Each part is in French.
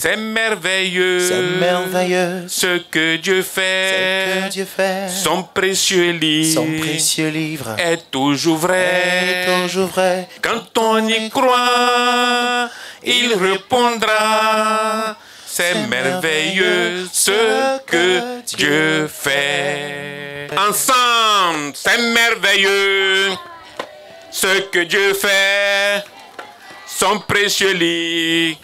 C'est merveilleux. C'est merveilleux. Ce que Dieu fait. Ce que Dieu fait. Son précieux livre. Son précieux livre. Est toujours vrai. Est toujours vrai. Quand on y croit, il répondra. C'est merveilleux ce que Dieu fait. Ensemble, c'est merveilleux ce que Dieu fait. Son précieux lit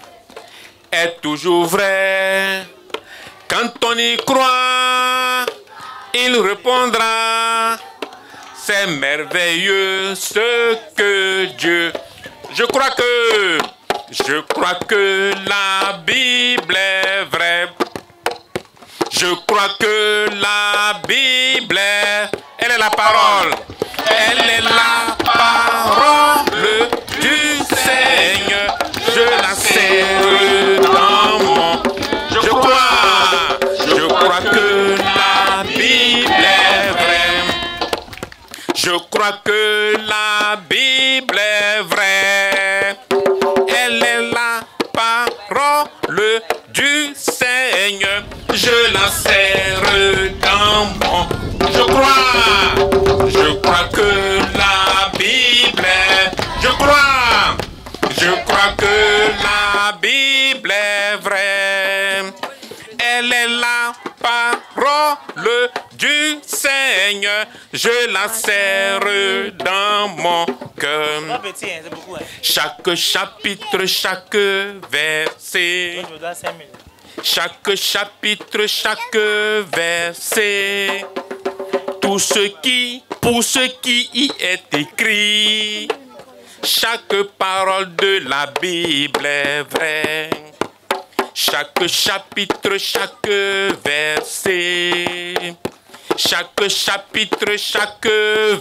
est toujours vrai. Quand on y croit, il répondra. C'est merveilleux ce que Dieu... Je crois que la Bible est vraie. Je crois que la Bible est... Elle est la parole. Elle est la parole du Seigneur. Je la serre dans mon... Je crois que la Bible est vraie. Je crois que la Bible est vraie. Elle est la parole du Seigneur. Je la serre dans mon... Je crois que la Bible est... Je crois que la Bible est vraie. Elle est la parole du Seigneur. Je la serre dans mon cœur. Chaque chapitre, chaque verset. Chaque chapitre, chaque verset. Pour ce qui y est écrit. Chaque parole de la Bible est vraie. Chaque chapitre, chaque verset. Chaque chapitre, chaque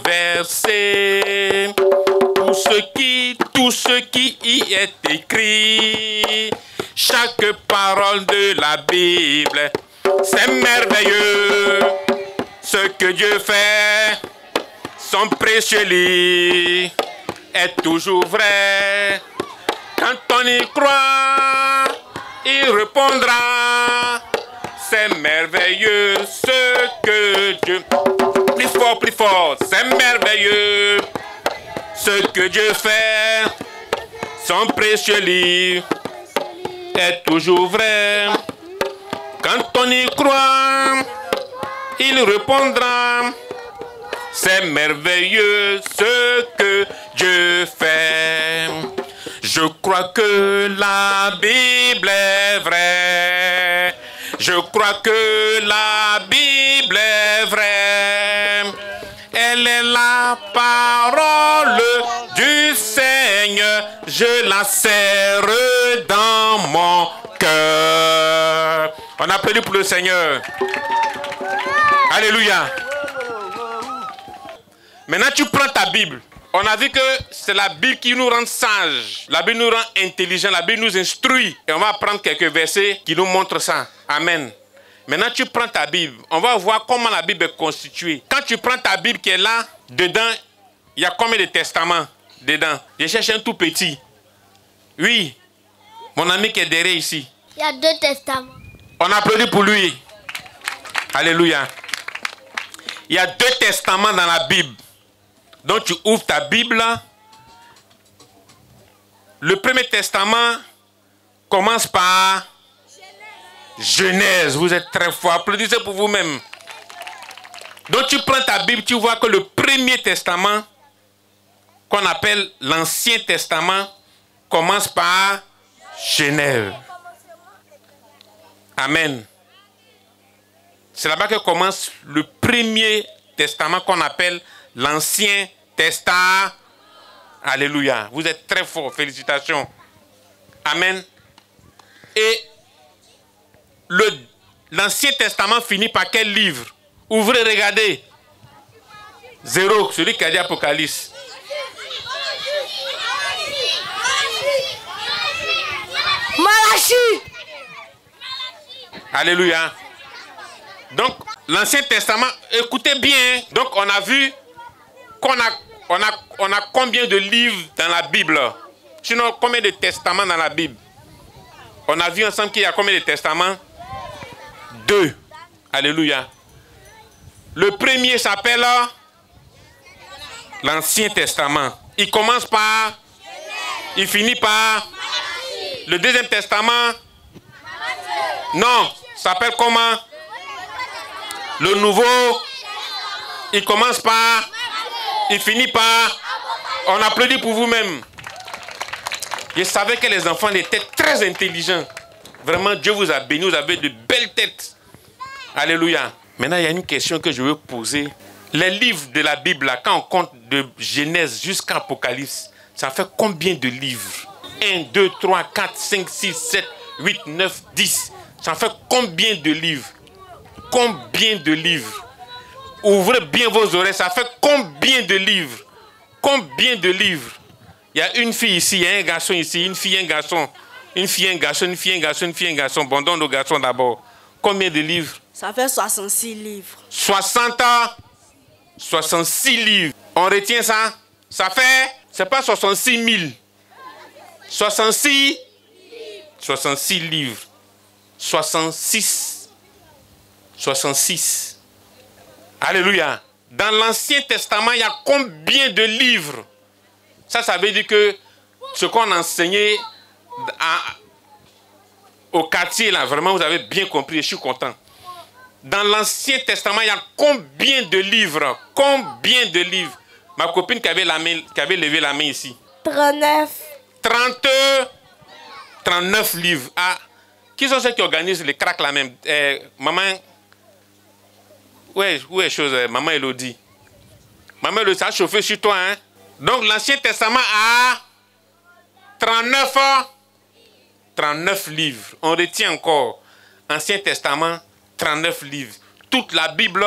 verset. Tout ce qui y est écrit. Chaque parole de la Bible. C'est merveilleux ce que Dieu fait. Son précieux lit est toujours vrai. Quand on y croit, il répondra. C'est merveilleux ce que Dieu... Plus fort, c'est merveilleux ce que Dieu fait. Son précieux livre est toujours vrai. Quand on y croit, il répondra. C'est merveilleux ce que Dieu fait. Je crois que la Bible est vraie. Je crois que la Bible est vraie. Elle est la parole du Seigneur. Je la serre dans mon cœur. On applaudit pour le Seigneur. Alléluia. Maintenant, tu prends ta Bible. On a vu que c'est la Bible qui nous rend sages. La Bible nous rend intelligents. La Bible nous instruit. Et on va prendre quelques versets qui nous montrent ça. Amen. Maintenant, tu prends ta Bible. On va voir comment la Bible est constituée. Quand tu prends ta Bible qui est là, dedans, il y a combien de testaments dedans? Je cherche un tout petit. Oui. Mon ami qui est derrière ici. Il y a 2 testaments. On applaudit pour lui. Alléluia. Il y a 2 testaments dans la Bible. Donc tu ouvres ta Bible. Le premier testament commence par Genèse. Vous êtes très fort. Applaudissez pour vous-même. Donc tu prends ta Bible, tu vois que le premier testament, qu'on appelle l'Ancien Testament, commence par Genèse. Amen. C'est là-bas que commence le premier testament qu'on appelle l'Ancien Testament. Alléluia. Vous êtes très forts. Félicitations. Amen. Et l'Ancien Testament finit par quel livre? Ouvrez, regardez. 0, celui qui a dit Apocalypse. Malachie. Alléluia. Donc, l'Ancien Testament, écoutez bien. Donc, on a vu qu'on a combien de livres dans la Bible? Sinon, combien de testaments dans la Bible? On a vu ensemble qu'il y a combien de testaments? 2. Alléluia. Le premier s'appelle l'Ancien Testament. Il commence par, il finit par. Le Deuxième Testament, non, s'appelle comment? Le Nouveau, il commence par, il finit par. On applaudit pour vous-même. Je savais que les enfants étaient très intelligents. Vraiment, Dieu vous a béni, vous avez de belles têtes. Alléluia. Maintenant, il y a une question que je veux poser. Les livres de la Bible, là, quand on compte de Genèse jusqu'à Apocalypse, ça fait combien de livres? 1, 2, 3, 4, 5, 6, 7, 8, 9, 10. Ça fait combien de livres? Combien de livres? Ouvrez bien vos oreilles, ça fait combien de livres? Combien de livres? Il y a une fille ici, il y a un garçon ici, une fille, un garçon. Une fille, un garçon, une fille, un garçon, une fille, un garçon. Bon, donc nos garçons d'abord. Combien de livres? Ça fait 66 livres. 66 livres. On retient ça? Ça fait, c'est pas 66 000. 66 livres. 66. Alléluia. Dans l'Ancien Testament, il y a combien de livres? Ça veut dire que ce qu'on enseignait au quartier, là, vraiment, vous avez bien compris, je suis content. Dans l'Ancien Testament, il y a combien de livres? Combien de livres? Ma copine qui avait levé la main ici. 39. 39 livres. Ah, qui sont ceux qui organisent les cracks là même? Maman, où est chose? Maman Elodie. Maman Elodie, ça a chauffé sur toi, hein? Donc l'Ancien Testament a 39 livres. On retient encore. Ancien Testament, 39 livres. Toute la Bible,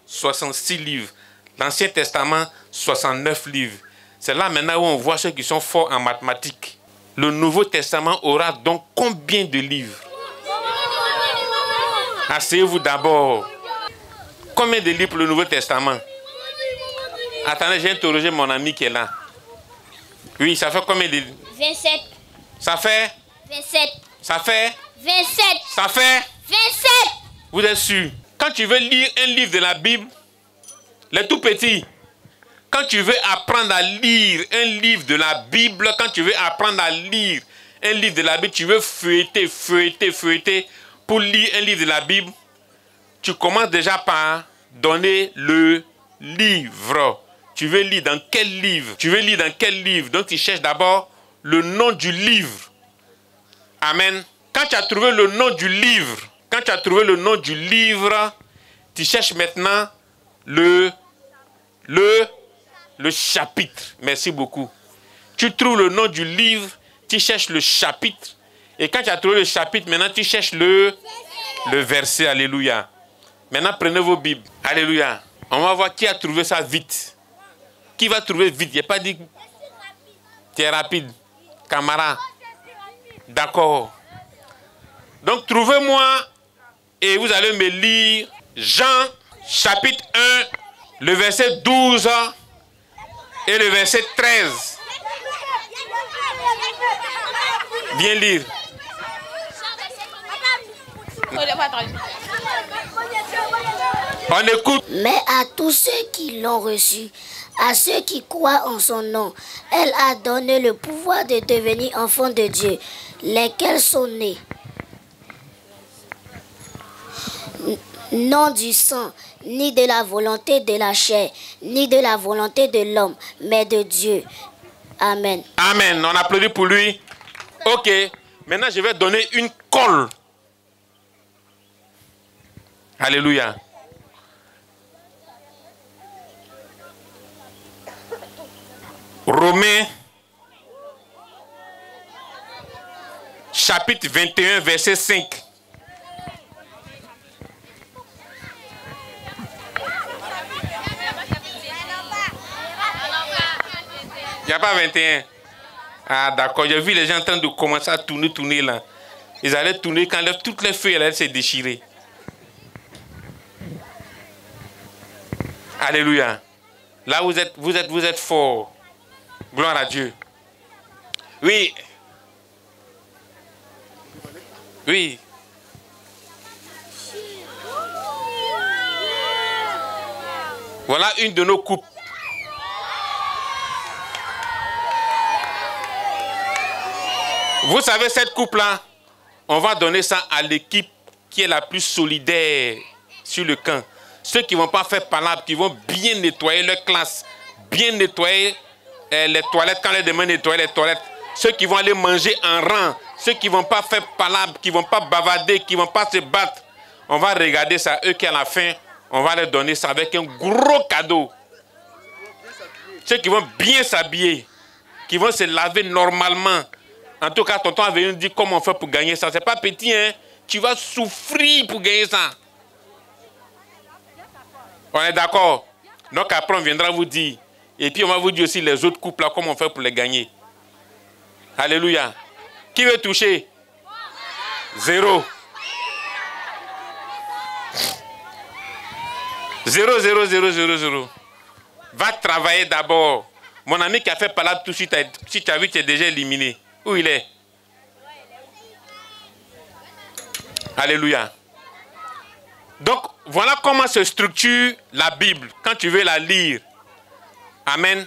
66 livres. L'Ancien Testament, 69 livres. C'est là maintenant où on voit ceux qui sont forts en mathématiques. Le Nouveau Testament aura donc combien de livres? Asseyez-vous d'abord. Combien de livres pour le Nouveau Testament? Attendez, j'ai interrogé mon ami qui est là. Oui, ça fait combien de... 27. Ça fait... 27. Ça fait... 27. Ça fait... 27. Vous êtes sûr? Quand tu veux lire un livre de la Bible, les tout petits, quand tu veux apprendre à lire un livre de la Bible, quand tu veux apprendre à lire un livre de la Bible, tu veux feuilleter pour lire un livre de la Bible, tu commences déjà par donner le livre. Tu veux lire dans quel livre? Tu veux lire dans quel livre? Donc tu cherches d'abord le nom du livre. Amen. Quand tu as trouvé le nom du livre, tu cherches maintenant le chapitre. Merci beaucoup. Tu trouves le nom du livre, tu cherches le chapitre. Et quand tu as trouvé le chapitre, maintenant tu cherches le verset. Alléluia. Maintenant prenez vos Bibles. Alléluia. On va voir qui a trouvé ça vite. Qui va trouver vite? Il n'y a pas dit... Tu es rapide. Camarade. D'accord. Donc, trouvez-moi et vous allez me lire Jean, chapitre 1, le verset 12 et le verset 13. Viens lire. On écoute. Mais à tous ceux qui l'ont reçu, à ceux qui croient en son nom, elle a donné le pouvoir de devenir enfants de Dieu, lesquels sont nés non du sang, ni de la volonté de la chair, ni de la volonté de l'homme, mais de Dieu. Amen. Amen. On applaudit pour lui. Ok. Maintenant, je vais donner une colle. Alléluia. Romains, chapitre 21, verset 5. Il n'y a pas 21. Ah d'accord, j'ai vu les gens en train de commencer à tourner là. Ils allaient tourner quand toutes les feuilles allaient se déchirer. Alléluia. Là vous êtes forts. Gloire à Dieu. Oui. Oui. Voilà une de nos coupes. Vous savez, cette coupe-là, on va donner ça à l'équipe qui est la plus solidaire sur le camp. Ceux qui ne vont pas faire palabre, qui vont bien nettoyer leur classe, bien nettoyer les toilettes, quand les demandent nettoyer les toilettes. Ceux qui vont aller manger en rang, ceux qui ne vont pas faire palabre, qui ne vont pas bavader, qui ne vont pas se battre. On va regarder ça, eux qui à la fin, on va leur donner ça avec un gros cadeau. Ceux qui vont bien s'habiller, qui vont se laver normalement. En tout cas, tonton avait nous dire comment on fait pour gagner ça. C'est pas petit, hein. Tu vas souffrir pour gagner ça. On est d'accord? Donc après, on viendra vous dire. Et puis, on va vous dire aussi les autres couples, là, comment on fait pour les gagner. Alléluia. Qui veut toucher? 0. 0, 0, 0, 0, 0. Va travailler d'abord. Mon ami qui a fait palabre tout de suite, si tu as vu, tu es déjà éliminé. Où il est? Alléluia. Donc, voilà comment se structure la Bible quand tu veux la lire. Amen.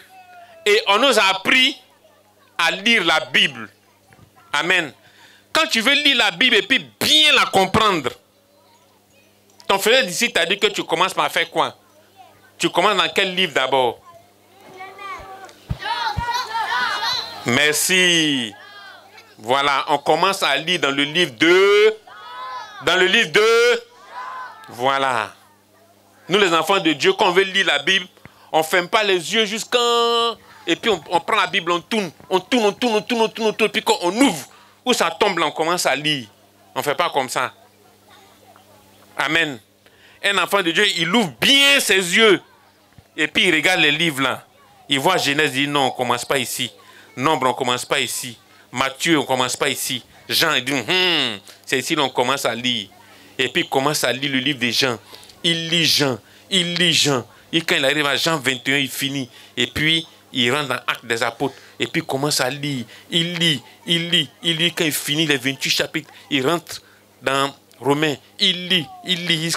Et on nous a appris à lire la Bible. Amen. Quand tu veux lire la Bible et puis bien la comprendre, ton frère d'ici t'a dit que tu commences par faire quoi? Tu commences dans quel livre d'abord? Merci. Voilà, on commence à lire dans le livre de... Dans le livre de... Voilà. Nous les enfants de Dieu, quand on veut lire la Bible, on ne ferme pas les yeux jusqu'à... Et puis on prend la Bible, on tourne. Puis quand on ouvre, où ça tombe là, on commence à lire. On ne fait pas comme ça. Amen. Un enfant de Dieu, il ouvre bien ses yeux. Et puis il regarde les livres là. Il voit Genèse, il dit non, on ne commence pas ici. Nombre, on ne commence pas ici. Matthieu, on ne commence pas ici. Jean, il dit, c'est ici qu'on commence à lire. Et puis il commence à lire le livre de Jean. Il lit Jean. Et quand il arrive à Jean 21, il finit. Et puis il rentre dans l'Acte des Apôtres. Et puis il commence à lire. Il lit. Quand il finit les 28 chapitres, il rentre dans Romains. Il lit.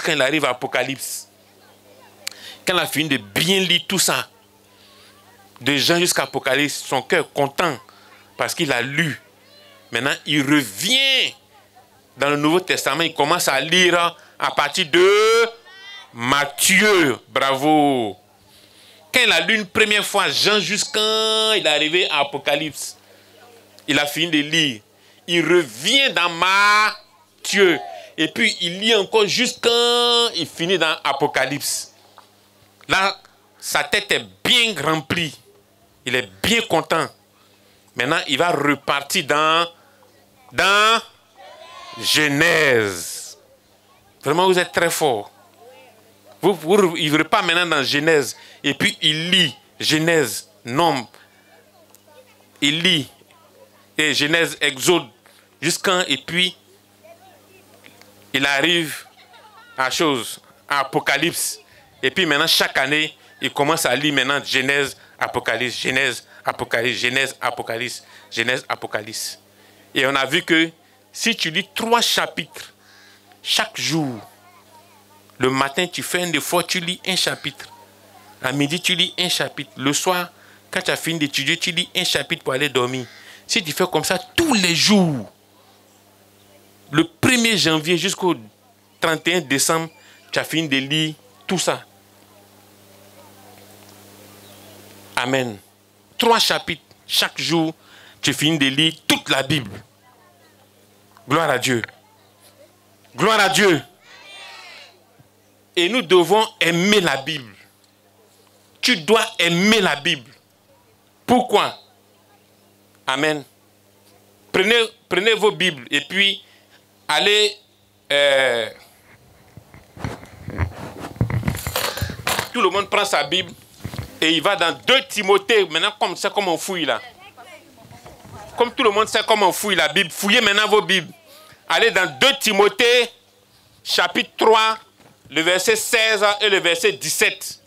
Quand il arrive à Apocalypse. Quand il a fini de bien lire tout ça, de Jean jusqu'à Apocalypse, son cœur content parce qu'il a lu. Maintenant, il revient dans le Nouveau Testament, il commence à lire à partir de Matthieu. Bravo. Quand il a lu une première fois Jean jusqu'à il est arrivé à Apocalypse, il a fini de lire. Il revient dans Matthieu. Et puis il lit encore jusqu'à il finit dans Apocalypse. Là, sa tête est bien remplie. Il est bien content. Maintenant, il va repartir dans Genèse. Vraiment, vous êtes très fort. Vous il repart maintenant dans Genèse. Et puis, il lit Genèse, Nombre. Il lit et Genèse, Exode, jusqu'à... Et puis, il arrive à Apocalypse. Et puis maintenant, chaque année, il commence à lire maintenant Genèse, Apocalypse, Genèse, Apocalypse, Genèse, Apocalypse, Genèse, Apocalypse. Et on a vu que si tu lis 3 chapitres chaque jour, le matin, tu fais un effort, tu lis un chapitre. À midi, tu lis un chapitre. Le soir, quand tu as fini d'étudier, tu lis un chapitre pour aller dormir. Si tu fais comme ça tous les jours, le 1er janvier jusqu'au 31 décembre, tu as fini de lire tout ça. Amen. 3 chapitres chaque jour, tu finis de lire toute la Bible. Gloire à Dieu. Gloire à Dieu. Et nous devons aimer la Bible. Tu dois aimer la Bible. Pourquoi? Amen. Prenez vos Bibles et puis allez... tout le monde prend sa Bible et il va dans 2 Timothée. Maintenant, comme c'est comme on fouille là. Comme tout le monde sait comment on fouille la Bible, fouillez maintenant vos Bibles. Allez dans 2 Timothée, chapitre 3, le verset 16 et le verset 17.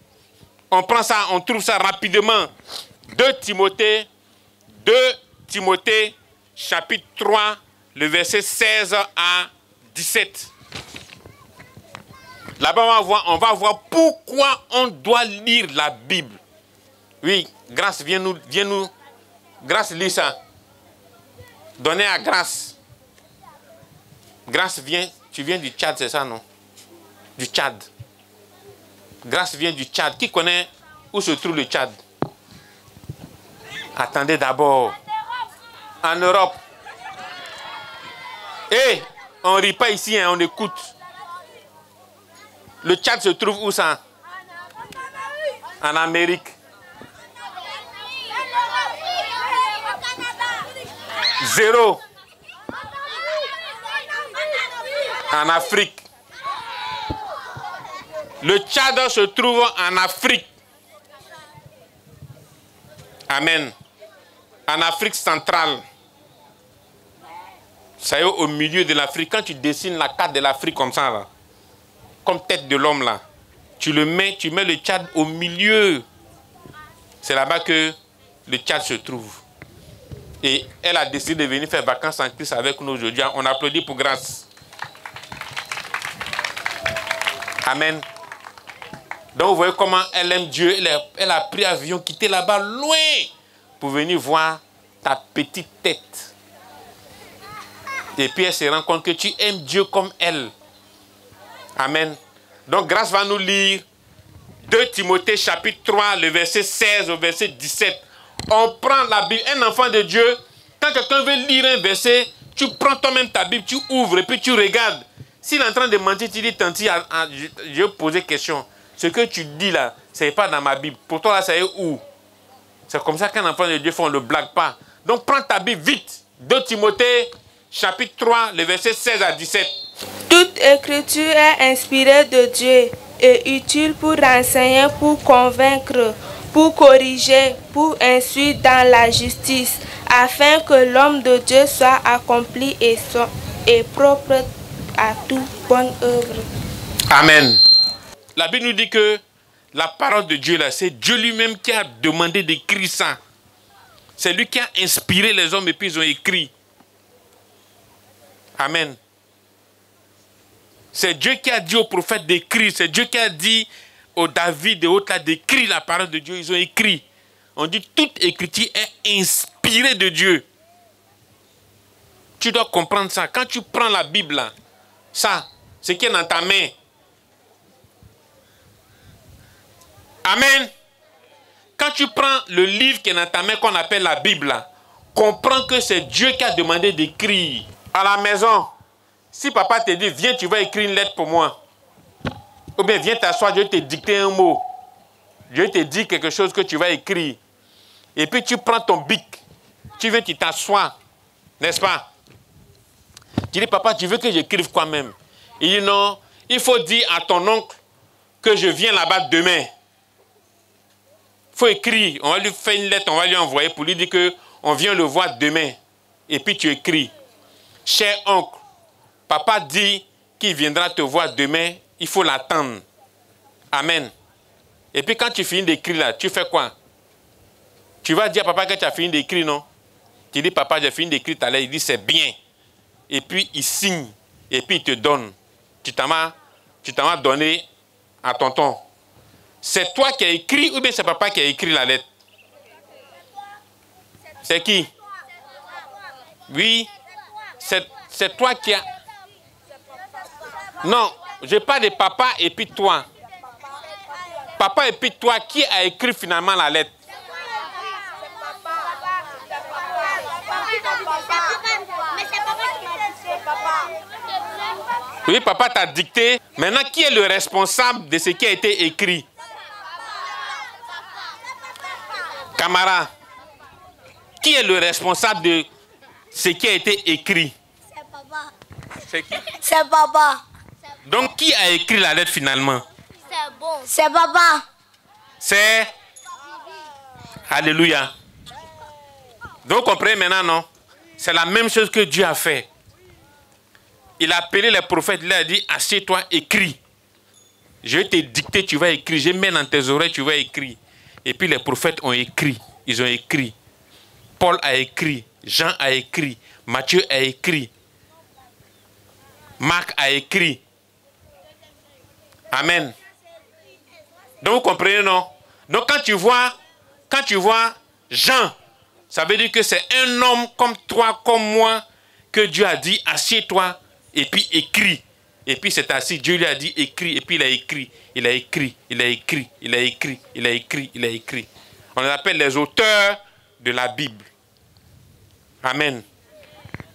On prend ça, on trouve ça rapidement. 2 Timothée, chapitre 3, le verset 16 à 17. Là-bas, on va voir pourquoi on doit lire la Bible. Oui, Grâce, viens nous. Grâce, lis ça. Donnez à Grâce. Grâce, viens. Tu viens du Tchad, c'est ça, non? Du Tchad. Grâce vient du Tchad. Qui connaît où se trouve le Tchad? Attendez d'abord. En Europe. Eh, on ne rit pas ici, hein, on écoute. Le Tchad se trouve où ça? En Amérique. Zéro. En Afrique. Le Tchad se trouve en Afrique. Amen. En Afrique centrale. Ça y est, au milieu de l'Afrique. Quand tu dessines la carte de l'Afrique comme ça, là, comme tête de l'homme, là, tu mets le Tchad au milieu. C'est là-bas que le Tchad se trouve. Et elle a décidé de venir faire vacances en Christ avec nous aujourd'hui. On applaudit pour Grâce. Amen. Donc vous voyez comment elle aime Dieu. Elle a pris avion, quitté là-bas loin pour venir voir ta petite tête. Et puis elle se rend compte que tu aimes Dieu comme elle. Amen. Donc Grâce va nous lire 2 Timothée chapitre 3, le verset 16 au verset 17. On prend la Bible. Un enfant de Dieu, quand quelqu'un veut lire un verset, tu prends toi-même ta Bible, tu ouvres et puis tu regardes. S'il est en train de mentir, tu dis, tanti, je vais poser question. Ce que tu dis là, ce n'est pas dans ma Bible. Pour toi, là, ça est où? C'est comme ça qu'un enfant de Dieu fait, on ne le blague pas. Donc, prends ta Bible vite. 2 Timothée, chapitre 3, le verset 16 à 17. Toute écriture est inspirée de Dieu et utile pour enseigner, pour convaincre, pour corriger, pour instruire dans la justice, afin que l'homme de Dieu soit accompli et propre à toute bonne œuvre. Amen. La Bible nous dit que la parole de Dieu, là, c'est Dieu lui-même qui a demandé d'écrire ça. C'est lui qui a inspiré les hommes et puis ils ont écrit. Amen. C'est Dieu qui a dit aux prophètes d'écrire. C'est Dieu qui a dit aux David et autres là d'écrire la parole de Dieu. Ils ont écrit. On dit toute écriture est inspirée de Dieu. Tu dois comprendre ça. Quand tu prends la Bible, là, ça, ce qui est dans ta main. Amen. Quand tu prends le livre qui est dans ta main, qu'on appelle la Bible, là, comprends que c'est Dieu qui a demandé d'écrire. À la maison, si papa te dit, viens, tu vas écrire une lettre pour moi. Ou bien, viens t'asseoir, je vais te dicter un mot. Je vais te dire quelque chose que tu vas écrire. Et puis, tu prends ton bic. Tu viens, tu t'assois. N'est-ce pas? Tu dis, papa, tu veux que j'écrive quoi même? Il dit, non, il faut dire à ton oncle que je viens là-bas demain. Il faut écrire. On va lui faire une lettre, on va lui envoyer pour lui dire qu'on vient le voir demain. Et puis tu écris. Cher oncle, papa dit qu'il viendra te voir demain, il faut l'attendre. Amen. Et puis quand tu finis d'écrire là, tu fais quoi? Tu vas dire à papa que tu as fini d'écrire, non? Tu dis, papa, j'ai fini d'écrire tout à l'heure. Il dit, c'est bien. Et puis il signe. Et puis il te donne. Tu t'en vas donner à tonton. C'est toi qui as écrit ou bien c'est papa qui a écrit la lettre? C'est qui? Oui. C'est toi qui as... Non, je parle de papa et puis toi. Papa et puis toi, qui a écrit finalement la lettre? Oui, papa t'a dicté. Maintenant, qui est le responsable de ce qui a été écrit? Camarade, qui est le responsable de ce qui a été écrit? C'est papa. C'est qui? C'est papa. Donc, qui a écrit la lettre finalement? C'est bon. C'est papa. C'est... Alléluia. Donc, vous comprenez maintenant, non? C'est la même chose que Dieu a fait. Il a appelé les prophètes, il a dit, assieds-toi, écris. Je vais te dicter, tu vas écrire. Je mets dans tes oreilles, tu vas écrire. Et puis les prophètes ont écrit. Ils ont écrit. Paul a écrit. Jean a écrit. Matthieu a écrit. Marc a écrit. Amen. Donc vous comprenez, non? Donc quand tu vois Jean, ça veut dire que c'est un homme comme toi, comme moi, que Dieu a dit, assieds-toi, et puis écris. Et puis c'est assis, Dieu lui a dit, écris, et puis il a écrit, il a écrit, il a écrit, il a écrit, il a écrit, il a écrit. On les appelle les auteurs de la Bible. Amen.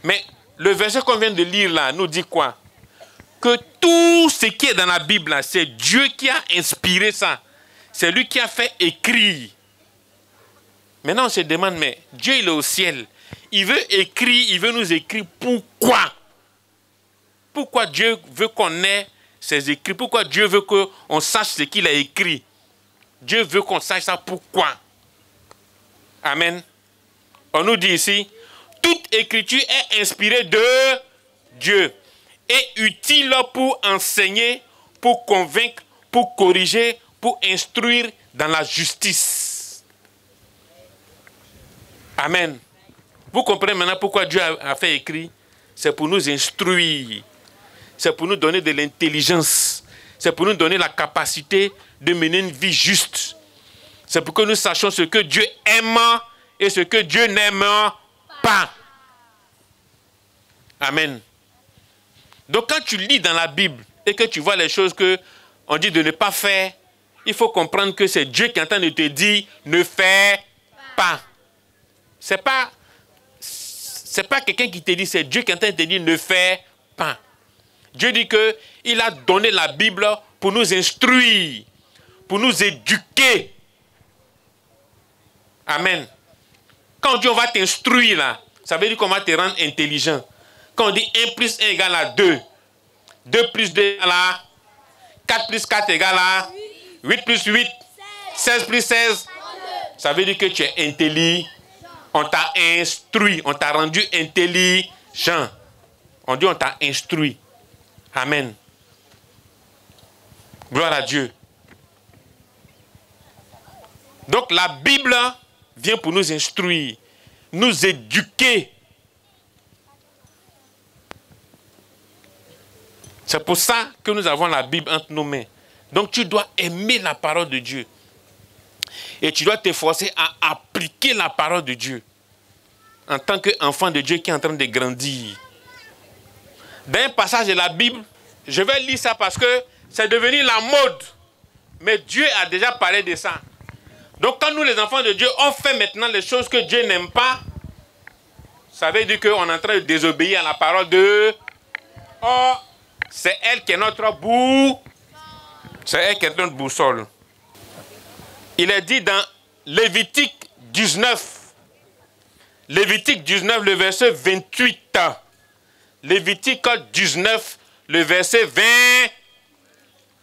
Mais le verset qu'on vient de lire là nous dit quoi? Que tout ce qui est dans la Bible là, c'est Dieu qui a inspiré ça. C'est lui qui a fait écrire. Maintenant on se demande, mais Dieu il est au ciel. Il veut écrire, il veut nous écrire. Pourquoi? Pourquoi Dieu veut qu'on ait ses écrits? Pourquoi Dieu veut qu'on sache ce qu'il a écrit? Dieu veut qu'on sache ça. Pourquoi? Amen. On nous dit ici, toute écriture est inspirée de Dieu et utile pour enseigner, pour convaincre, pour corriger, pour instruire dans la justice. Amen. Vous comprenez maintenant pourquoi Dieu a fait écrire? C'est pour nous instruire. C'est pour nous donner de l'intelligence. C'est pour nous donner la capacité de mener une vie juste. C'est pour que nous sachions ce que Dieu aime et ce que Dieu n'aime pas. Amen. Donc quand tu lis dans la Bible et que tu vois les choses qu'on dit de ne pas faire, il faut comprendre que c'est Dieu qui est en train de te dire ne fais pas. C'est pas quelqu'un qui te dit, c'est Dieu qui est en train de te dire ne fais pas. Dieu dit qu'il a donné la Bible pour nous instruire, pour nous éduquer. Amen. Quand on dit on va t'instruire là, ça veut dire qu'on va te rendre intelligent. Quand on dit 1 plus 1 égale à 2, 2 plus 2 égale à 4 plus 4 égale à 8 plus 8, 16 plus 16, ça veut dire que tu es intelligent. On t'a instruit, on t'a rendu intelligent. On dit on t'a instruit. Amen. Gloire à Dieu. Donc la Bible vient pour nous instruire, nous éduquer. C'est pour ça que nous avons la Bible entre nos mains. Donc tu dois aimer la parole de Dieu. Et tu dois t'efforcer à appliquer la parole de Dieu. En tant qu'enfant de Dieu qui est en train de grandir. Dans un passage de la Bible, je vais lire ça parce que c'est devenu la mode. Mais Dieu a déjà parlé de ça. Donc quand nous les enfants de Dieu, on fait maintenant les choses que Dieu n'aime pas, ça veut dire qu'on est en train de désobéir à la parole de... Oh, c'est elle qui est notre C'est elle qui est notre boussole. Il est dit dans Lévitique 19. Lévitique 19, le verset 28. Lévitique 19, le verset 20.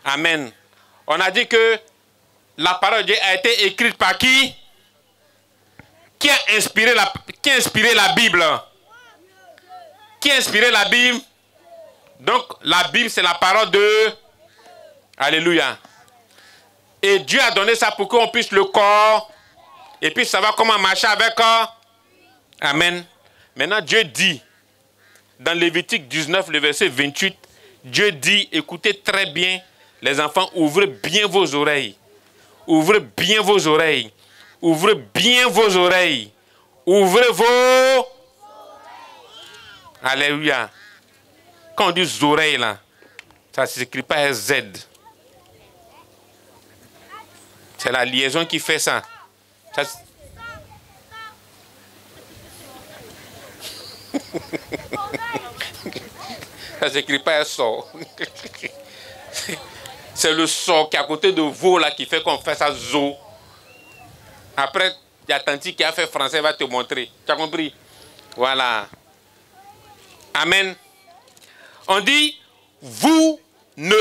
Amen. On a dit que la parole de Dieu a été écrite par qui? Qui a inspiré la Bible? Qui a inspiré la Bible? Donc, la Bible, c'est la parole de... Alléluia. Et Dieu a donné ça pour qu'on puisse le corps et puis savoir comment marcher avec. Amen. Maintenant, Dieu dit, dans Lévitique 19, le verset 28, Dieu dit, écoutez très bien, les enfants, ouvrez bien vos oreilles. Ouvrez bien vos oreilles. Ouvrez bien vos oreilles. Ouvrez vos... Alléluia. Quand on dit oreilles là, ça ne s'écrit pas Z. C'est la liaison qui fait ça. Ça ne s'écrit pas un sort. C'est le sort qui est à côté de vous là qui fait qu'on fait ça zo. Après, il y a Tanti qui a fait français, va te montrer. Tu as compris? Voilà. Amen. On dit, vous ne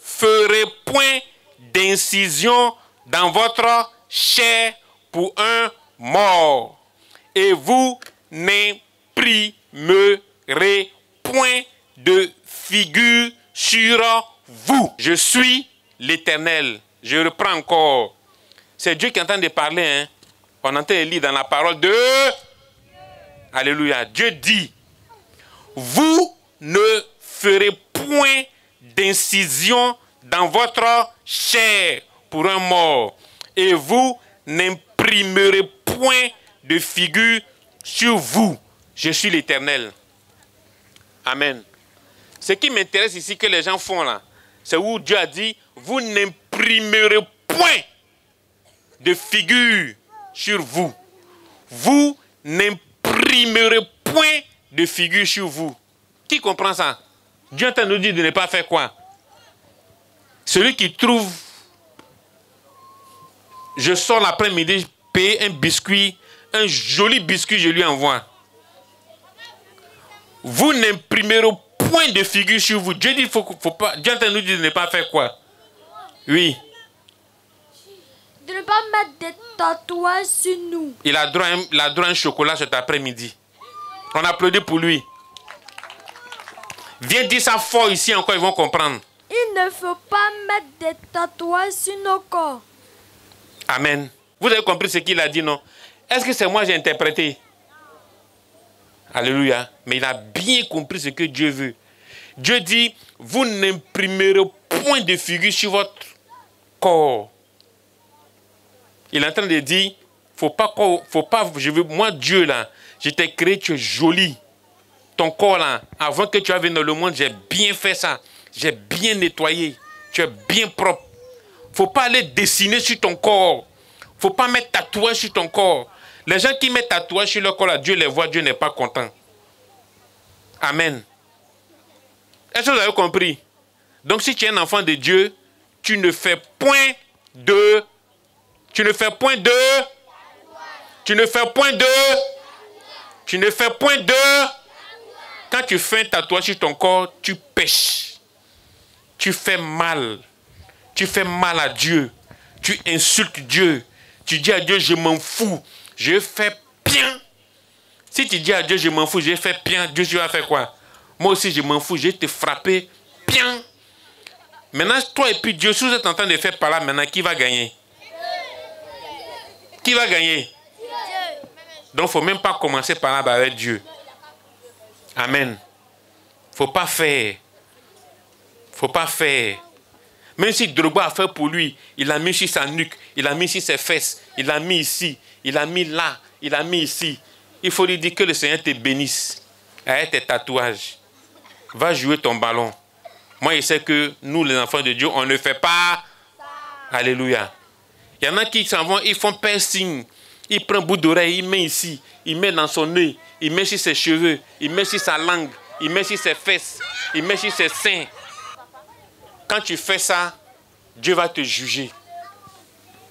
ferez point d'incision dans votre chair pour un mort. Et vous n'imprimerez point de figure sur vous. Je suis l'Éternel. Je reprends encore. C'est Dieu qui est en train de parler. Hein? On entend lire dans la parole de... Alléluia. Dieu dit, vous ne ferez point d'incision dans votre chair pour un mort, et vous n'imprimerez point de figure sur vous. Je suis l'Éternel. Amen. Ce qui m'intéresse ici que les gens font là, c'est où Dieu a dit, vous n'imprimerez point de figure sur vous. Vous n'imprimerez point de figure sur vous. Qui comprend ça? Dieu est en train de nous dire de ne pas faire quoi? Celui qui trouve, je sors l'après-midi, payer un biscuit, un joli biscuit, je lui envoie. Vous n'imprimerez point de figure sur vous. Dieu dit, faut pas, Dieu est en train de nous dire de ne pas faire quoi? Oui. De ne pas mettre des tatouages sur nous. Il a droit à un chocolat cet après-midi. On applaudit pour lui. Viens dire ça fort ici encore, ils vont comprendre. Il ne faut pas mettre des tatouages sur nos corps. Amen. Vous avez compris ce qu'il a dit, non? Est-ce que c'est moi qui j'ai interprété? Alléluia. Mais il a bien compris ce que Dieu veut. Dieu dit, vous n'imprimerez point de figure sur votre corps. Il est en train de dire, faut pas, moi Dieu là, je t'ai créé, tu es joli. Ton corps là, avant que tu arrives dans le monde, j'ai bien fait ça. J'ai bien nettoyé. Tu es bien propre. Faut pas aller dessiner sur ton corps. Faut pas mettre tatouage sur ton corps. Les gens qui mettent tatouage sur leur corps là, Dieu les voit, Dieu n'est pas content. Amen. Est-ce que vous avez compris? Donc si tu es un enfant de Dieu, tu ne fais point de... Tu ne fais point de... Tu ne fais point de... Tu ne fais point de... Quand tu fais un tatouage sur ton corps, tu pèches. Tu fais mal. Tu fais mal à Dieu. Tu insultes Dieu. Tu dis à Dieu, je m'en fous. Je fais bien. Si tu dis à Dieu, je m'en fous, je fais bien, Dieu, tu vas faire quoi? Moi aussi, je m'en fous, je vais te frapper bien. Maintenant, toi et puis Dieu, si vous êtes en train de faire par là, maintenant, qui va gagner? Qui va gagner? Donc, il ne faut même pas commencer par là avec Dieu. Amen. Il ne faut pas faire. Il ne faut pas faire. Même si Drogba a fait pour lui, il a mis sur sa nuque, il a mis sur ses fesses, il a mis ici, il a mis là, il a mis ici. Il faut lui dire que le Seigneur te bénisse avec tes tatouages. Va jouer ton ballon. Moi, je sais que nous, les enfants de Dieu, on ne fait pas. Alléluia. Il y en a qui s'en vont, ils font piercing. Il prend un bout d'oreille, il met ici, il met dans son nez, il met sur ses cheveux, il met sur sa langue, il met sur ses fesses, il met sur ses seins. Quand tu fais ça, Dieu va te juger.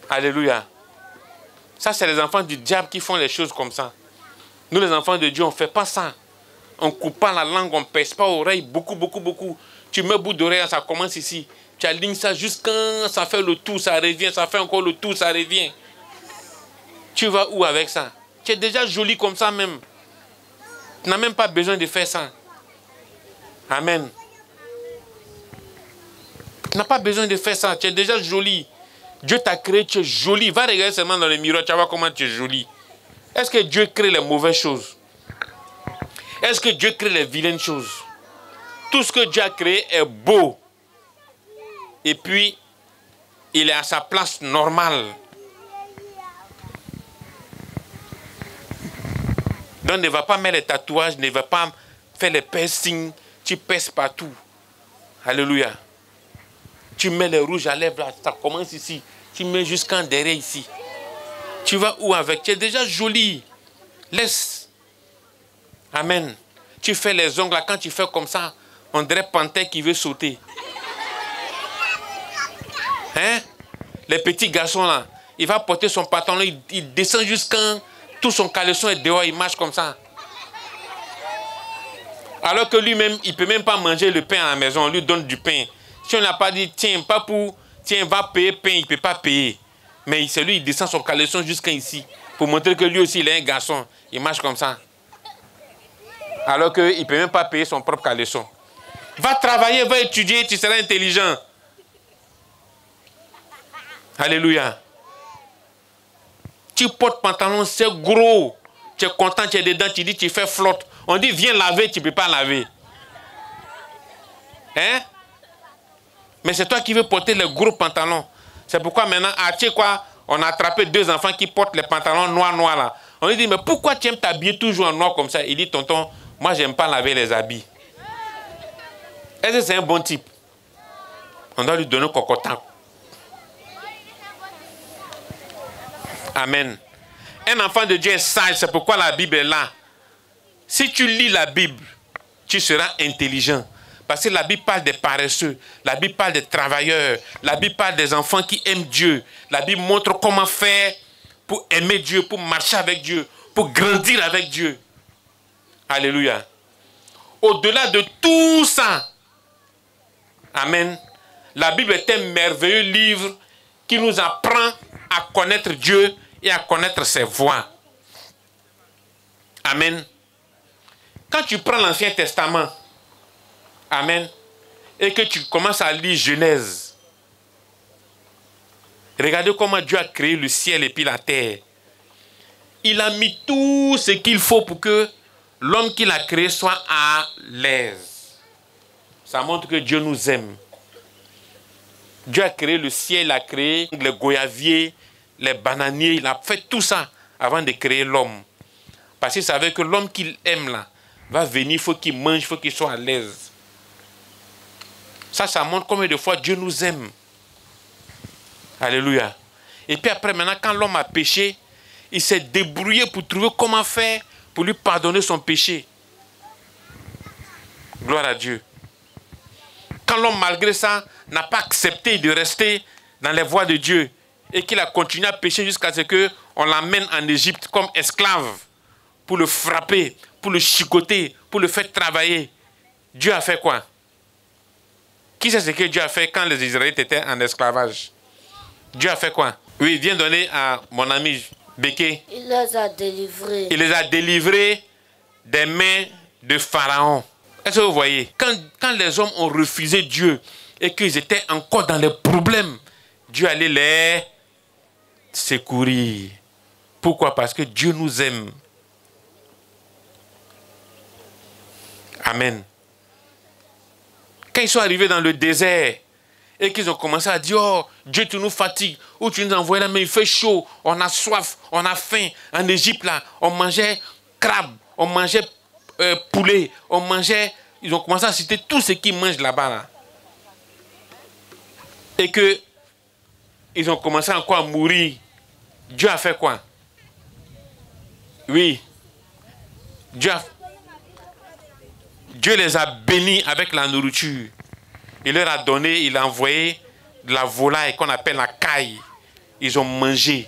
Alléluia. Ça, c'est les enfants du diable qui font les choses comme ça. Nous, les enfants de Dieu, on ne fait pas ça. On ne coupe pas la langue, on ne pèse pas l'oreille, beaucoup. Tu mets un bout d'oreille, ça commence ici. Tu alignes ça jusqu'à ça fait le tour, ça revient, ça fait encore le tour, ça revient. Tu vas où avec ça? Tu es déjà joli comme ça même. Tu n'as même pas besoin de faire ça. Amen. Tu n'as pas besoin de faire ça. Tu es déjà joli. Dieu t'a créé, tu es joli. Va regarder seulement dans le miroir, tu vas voir comment tu es joli. Est-ce que Dieu crée les mauvaises choses? Est-ce que Dieu crée les vilaines choses? Tout ce que Dieu a créé est beau. Et puis, il est à sa place normale. Donc, ne va pas mettre les tatouages, ne va pas faire les piercings. Tu pèses partout. Alléluia. Tu mets les rouges à lèvres, là, ça commence ici. Tu mets jusqu'en derrière ici. Tu vas où avec? Tu es déjà joli. Laisse. Amen. Tu fais les ongles, là, quand tu fais comme ça, on dirait panthère qui veut sauter. Hein? Les petits garçons, là, il va porter son pantalon, il descend jusqu'en... Tout son caleçon est dehors, il marche comme ça. Alors que lui-même, il ne peut même pas manger le pain à la maison, on lui donne du pain. Si on n'a pas dit, tiens, va payer pain, il ne peut pas payer. Mais c'est lui, il descend son caleçon jusqu'à ici. Pour montrer que lui aussi, il est un garçon. Il marche comme ça. Alors qu'il ne peut même pas payer son propre caleçon. Va travailler, va étudier, tu seras intelligent. Alléluia. Tu portes pantalon, c'est gros. Tu es content, tu es dedans, tu dis, tu fais flotte. On dit, viens laver, tu ne peux pas laver. Hein? Mais c'est toi qui veux porter les gros pantalons. C'est pourquoi maintenant, tu sais quoi, on a attrapé 2 enfants qui portent les pantalons noirs là. On lui dit, mais pourquoi tu aimes t'habiller toujours en noir comme ça? Il dit, tonton, moi j'aime pas laver les habits. Est-ce que c'est un bon type? On doit lui donner cocotin. Amen. Un enfant de Dieu est sage, c'est pourquoi la Bible est là. Si tu lis la Bible, tu seras intelligent. Parce que la Bible parle des paresseux, la Bible parle des travailleurs, la Bible parle des enfants qui aiment Dieu. La Bible montre comment faire pour aimer Dieu, pour marcher avec Dieu, pour grandir avec Dieu. Alléluia. Au-delà de tout ça, amen, la Bible est un merveilleux livre qui nous apprend à connaître Dieu et à connaître ses voies. Amen. Quand tu prends l'Ancien Testament, amen, et que tu commences à lire Genèse, regardez comment Dieu a créé le ciel et puis la terre. Il a mis tout ce qu'il faut pour que l'homme qu'il a créé soit à l'aise. Ça montre que Dieu nous aime. Dieu a créé le ciel, il a créé les goyaviers, les bananiers, il a fait tout ça avant de créer l'homme. Parce qu'il savait que l'homme qu'il aime là va venir, il faut qu'il mange, il faut qu'il soit à l'aise. Ça montre combien de fois Dieu nous aime. Alléluia. Et puis après, maintenant, quand l'homme a péché, il s'est débrouillé pour trouver comment faire pour lui pardonner son péché. Gloire à Dieu. Quand l'homme, malgré ça, n'a pas accepté de rester dans les voies de Dieu et qu'il a continué à pécher jusqu'à ce qu'on l'amène en Égypte comme esclave pour le frapper, pour le chicoter, pour le faire travailler, Dieu a fait quoi? Qui sait ce que Dieu a fait quand les Israélites étaient en esclavage? Dieu a fait quoi? Oui, viens donner à mon ami Béké. Il les a délivrés. Il les a délivrés des mains de Pharaon. Est-ce que vous voyez? Quand les hommes ont refusé Dieu et qu'ils étaient encore dans les problèmes, Dieu allait les secourir. Pourquoi? Parce que Dieu nous aime. Amen. Quand ils sont arrivés dans le désert et qu'ils ont commencé à dire, oh, Dieu, tu nous fatigues, ou tu nous envoies là, mais il fait chaud, on a soif, on a faim. En Égypte, là, on mangeait crabe, on mangeait poulet, on mangeait... Ils ont commencé à citer tout ce qu'ils mangent là-bas. Là. Et que ils ont commencé encore à mourir. Dieu a fait quoi? Oui. Dieu les a bénis avec la nourriture. Il leur a donné, il a envoyé de la volaille qu'on appelle la caille. Ils ont mangé.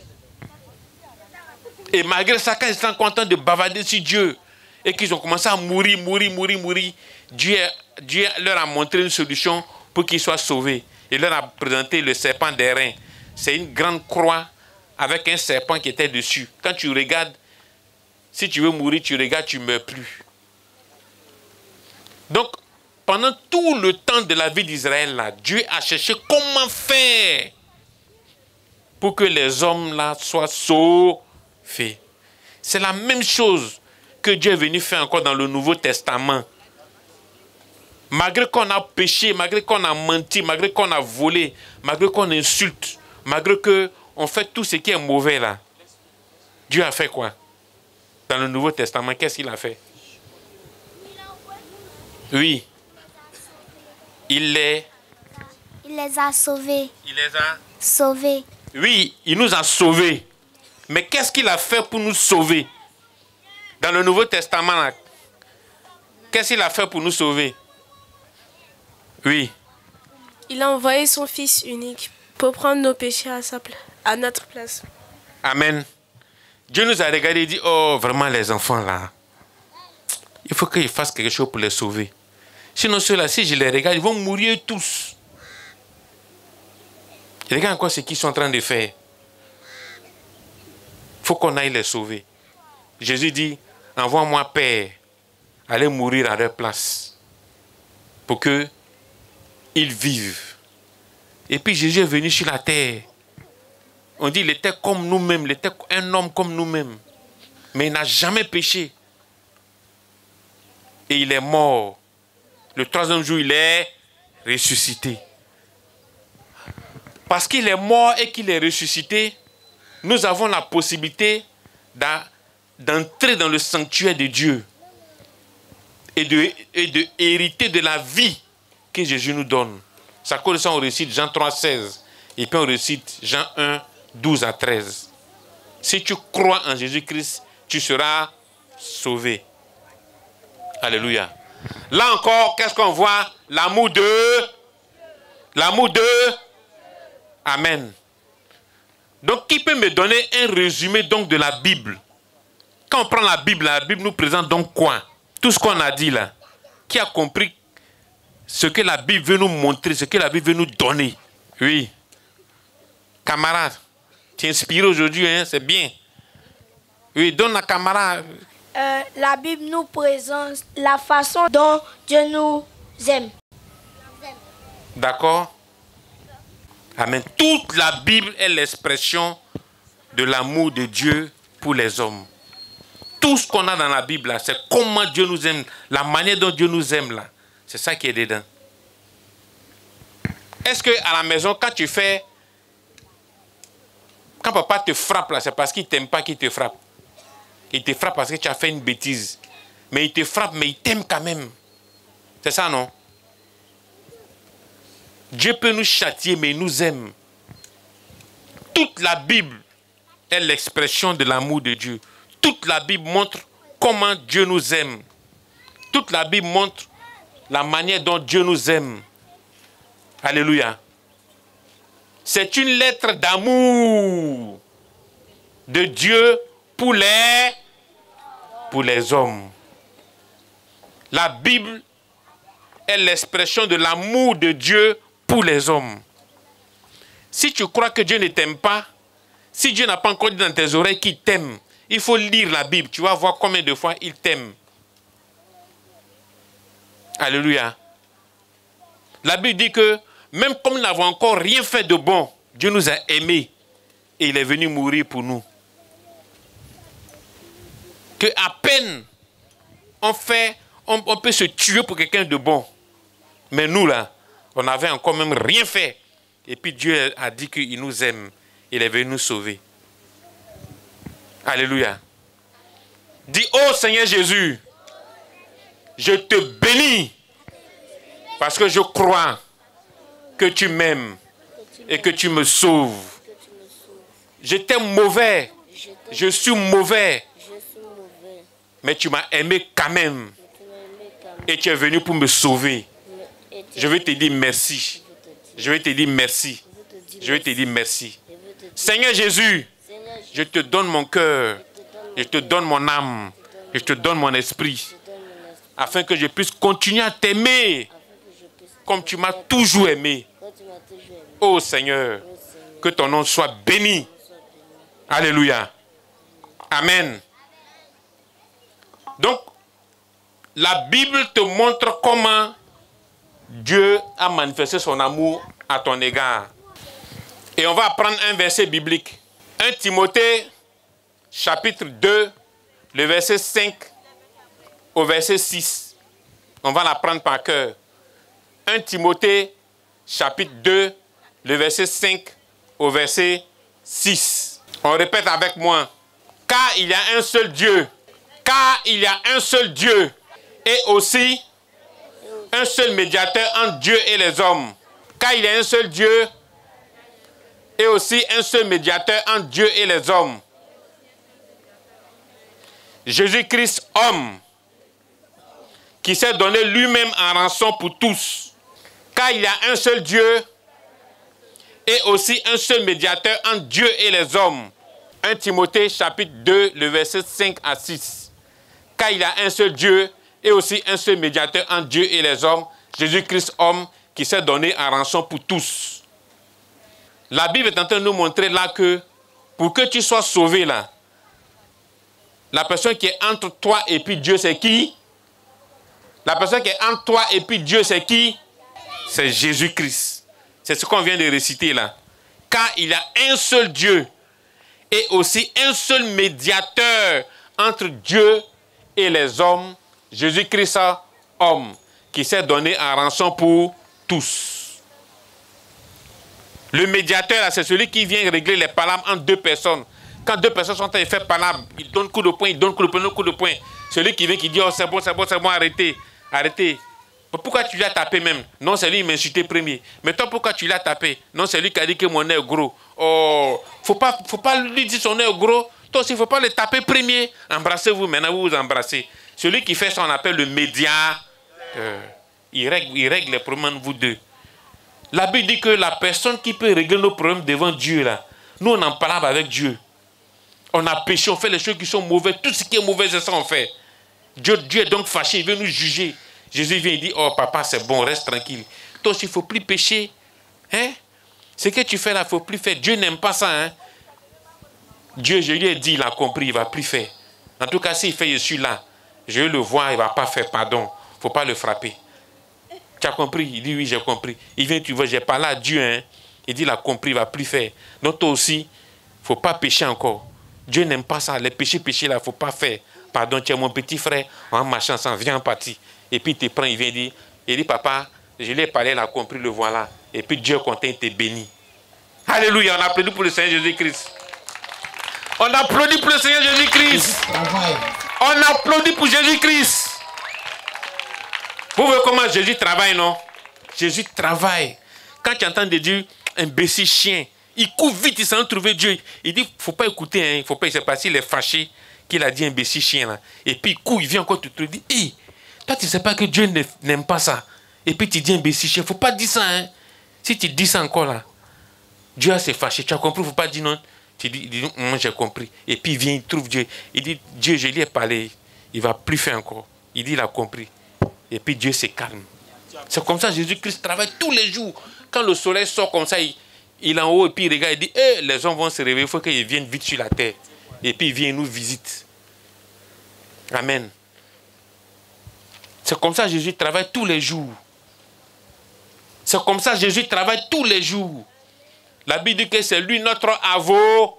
Et malgré ça, quand ils étaient contents de bavarder sur Dieu et qu'ils ont commencé à mourir, Dieu leur a montré une solution pour qu'ils soient sauvés. Il leur a présenté le serpent d'airain. C'est une grande croix avec un serpent qui était dessus. Quand tu regardes, si tu veux mourir, tu regardes, tu ne meurs plus. Donc, pendant tout le temps de la vie d'Israël, là, Dieu a cherché comment faire pour que les hommes là soient sauvés. C'est la même chose que Dieu est venu faire encore dans le Nouveau Testament. Malgré qu'on a péché, malgré qu'on a menti, malgré qu'on a volé, malgré qu'on insulte, malgré qu'on fait tout ce qui est mauvais là, Dieu a fait quoi? Dans le Nouveau Testament, qu'est-ce qu'il a fait? Oui. Il les a sauvés. Il les a Sauvés. Oui, il nous a sauvés. Mais qu'est-ce qu'il a fait pour nous sauver? Dans le Nouveau Testament, là, qu'est-ce qu'il a fait pour nous sauver? Oui. Il a envoyé son Fils unique pour prendre nos péchés à notre place. Amen. Dieu nous a regardé et dit, oh, vraiment les enfants là, il faut qu'ils fassent quelque chose pour les sauver. Sinon ceux-là, si je les regarde, ils vont mourir tous. Regarde encore ce qu'ils sont en train de faire. Il faut qu'on aille les sauver. Jésus dit, envoie-moi Père, allez mourir à leur place. Pour qu'ils vivent. Et puis Jésus est venu sur la terre. On dit, il était comme nous-mêmes, il était un homme comme nous-mêmes. Mais il n'a jamais péché. Et il est mort. Le troisième jour, il est ressuscité. Parce qu'il est mort et qu'il est ressuscité, nous avons la possibilité d'entrer dans le sanctuaire de Dieu et de hériter de la vie que Jésus nous donne. C'est à cause de ça on récite Jean 3, 16 et puis on récite Jean 1, 12 à 13. Si tu crois en Jésus-Christ, tu seras sauvé. Alléluia. Là encore, qu'est-ce qu'on voit? L'amour de... Amen. Donc, qui peut me donner un résumé donc de la Bible? Quand on prend la Bible nous présente donc quoi? Tout ce qu'on a dit là. Qui a compris ce que la Bible veut nous montrer, ce que la Bible veut nous donner? Oui. Camarade, tu es inspiré aujourd'hui, hein? C'est bien. Oui, donne la camarade. La Bible nous présente la façon dont Dieu nous aime. D'accord? Amen. Toute la Bible est l'expression de l'amour de Dieu pour les hommes. Tout ce qu'on a dans la Bible, c'est comment Dieu nous aime, la manière dont Dieu nous aime là. C'est ça qui est dedans. Est-ce qu'à la maison, quand tu fais... Quand papa te frappe là, c'est parce qu'il ne t'aime pas qu'il te frappe. Il te frappe parce que tu as fait une bêtise. Mais il te frappe, mais il t'aime quand même. C'est ça, non? Dieu peut nous châtier, mais il nous aime. Toute la Bible est l'expression de l'amour de Dieu. Toute la Bible montre comment Dieu nous aime. Toute la Bible montre la manière dont Dieu nous aime. Alléluia. C'est une lettre d'amour de Dieu pour les hommes. La Bible est l'expression de l'amour de Dieu pour les hommes. Si tu crois que Dieu ne t'aime pas, si Dieu n'a pas encore dit dans tes oreilles qu'il t'aime, il faut lire la Bible. Tu vas voir combien de fois il t'aime. Alléluia. La Bible dit que même comme nous n'avons encore rien fait de bon, Dieu nous a aimés et il est venu mourir pour nous. Que à peine on peut se tuer pour quelqu'un de bon. Mais nous là, on n'avait encore même rien fait. Et puis Dieu a dit qu'il nous aime. Il est venu nous sauver. Alléluia. Dis, oh Seigneur Jésus, je te bénis parce que je crois que tu m'aimes et que tu me sauves. J'étais mauvais. Je suis mauvais. Mais tu m'as aimé quand même. Et tu es venu pour me sauver. Je vais te dire merci. Je vais te dire merci. Je vais te dire merci. Seigneur Jésus, je te donne mon cœur. Je te donne mon âme. Je te donne mon esprit. Afin que je puisse continuer à t'aimer. Comme tu m'as toujours aimé. Oh Seigneur, que ton nom soit béni. Alléluia. Amen. Donc, la Bible te montre comment Dieu a manifesté son amour à ton égard. Et on va apprendre un verset biblique. 1 Timothée, chapitre 2, le verset 5 au verset 6. On va l'apprendre par cœur. 1 Timothée, chapitre 2, le verset 5 au verset 6. On répète avec moi. Car il y a un seul Dieu. Car il y a un seul Dieu. Et aussi un seul médiateur entre Dieu et les hommes. Car il y a un seul Dieu. Et aussi un seul médiateur entre Dieu et les hommes. Jésus-Christ, homme, qui s'est donné lui-même en rançon pour tous. Car il y a un seul Dieu et aussi un seul médiateur entre Dieu et les hommes. 1 Timothée chapitre 2, le verset 5 à 6. Car il y a un seul Dieu et aussi un seul médiateur entre Dieu et les hommes, Jésus-Christ, homme, qui s'est donné en rançon pour tous. La Bible est en train de nous montrer là que pour que tu sois sauvé là, la personne qui est entre toi et puis Dieu, c'est qui? La personne qui est entre toi et puis Dieu, c'est qui? C'est Jésus-Christ. C'est ce qu'on vient de réciter là. Car il y a un seul Dieu et aussi un seul médiateur entre Dieu et les hommes, Jésus-Christ, homme, qui s'est donné en rançon pour tous. Le médiateur, c'est celui qui vient régler les palabres entre deux personnes. Quand deux personnes sont en train de faire palabre, il donne coup de poing, il donne coup de poing. Celui qui vient qui dit, oh c'est bon, arrêtez, arrêtez. Pourquoi tu l'as tapé même? Non, c'est lui qui m'a insulté premier. Mais toi, pourquoi tu l'as tapé? Non, c'est lui qui a dit que mon nez est gros. Oh, faut pas lui dire son nez est gros. Toi aussi, il ne faut pas le taper premier. Embrassez-vous, maintenant vous vous embrassez. Celui qui fait ça, on appelle le médiateur. Il règle les problèmes entre vous deux. La Bible dit que la personne qui peut régler nos problèmes devant Dieu, là, nous on en parle avec Dieu. On a péché, on fait les choses qui sont mauvaises. Tout ce qui est mauvais, c'est ça on fait. Dieu est donc fâché, il veut nous juger. Jésus vient et dit, oh papa, c'est bon, reste tranquille. Toi aussi, il ne faut plus pécher. Hein? Ce que tu fais là, il ne faut plus faire. Dieu n'aime pas ça. Hein? Dieu, je lui ai dit, il a compris, il ne va plus faire. En tout cas, s'il fait, je suis là. Je le vois, il ne va pas faire pardon. Il ne faut pas le frapper. Tu as compris? Il dit, oui, j'ai compris. Il vient, tu vois, j'ai parlé à Dieu. Hein? Il dit, il a compris, il ne va plus faire. Donc toi aussi, il ne faut pas pécher encore. Dieu n'aime pas ça. Les péchés là, il ne faut pas faire. Pardon, tu es mon petit frère. En marchant ensemble, viens en partie. Et puis il te prend, il vient dire, il dit, papa, je l'ai parlé, il a compris, le voilà. Et puis Dieu content, il te bénit. Alléluia, on applaudit pour le Seigneur Jésus-Christ. On applaudit pour le Seigneur Jésus-Christ. On applaudit pour Jésus-Christ. Vous voyez comment Jésus travaille, non? Jésus travaille. Quand tu entends de dire, imbécile chien, il court vite, il s'en trouve Dieu. Il dit, il ne faut pas écouter, hein, il ne faut pas, il s'est passé, il est fâché qu'il a dit imbécile chien. Là. Et puis il court, il vient encore te dire, hé, toi tu ne sais pas que Dieu n'aime pas ça. Et puis tu dis imbécile chien, il ne faut pas dire ça. Hein. Si tu dis ça encore là, Dieu s'est fâché, tu as compris, il ne faut pas dire non. Tu dis, moi j'ai compris. Et puis il vient, il trouve Dieu. Il dit, Dieu, je lui ai parlé, il ne va plus faire encore. Il dit, il a compris. Et puis Dieu se calme. C'est comme ça Jésus-Christ travaille tous les jours. Quand le soleil sort comme ça, il est en haut et puis il regarde, il dit, hey, les hommes vont se réveiller, il faut qu'ils viennent vite sur la terre. Et puis il vient et nous visite. Amen. C'est comme ça Jésus travaille tous les jours. C'est comme ça Jésus travaille tous les jours. La Bible dit que c'est lui notre avocat.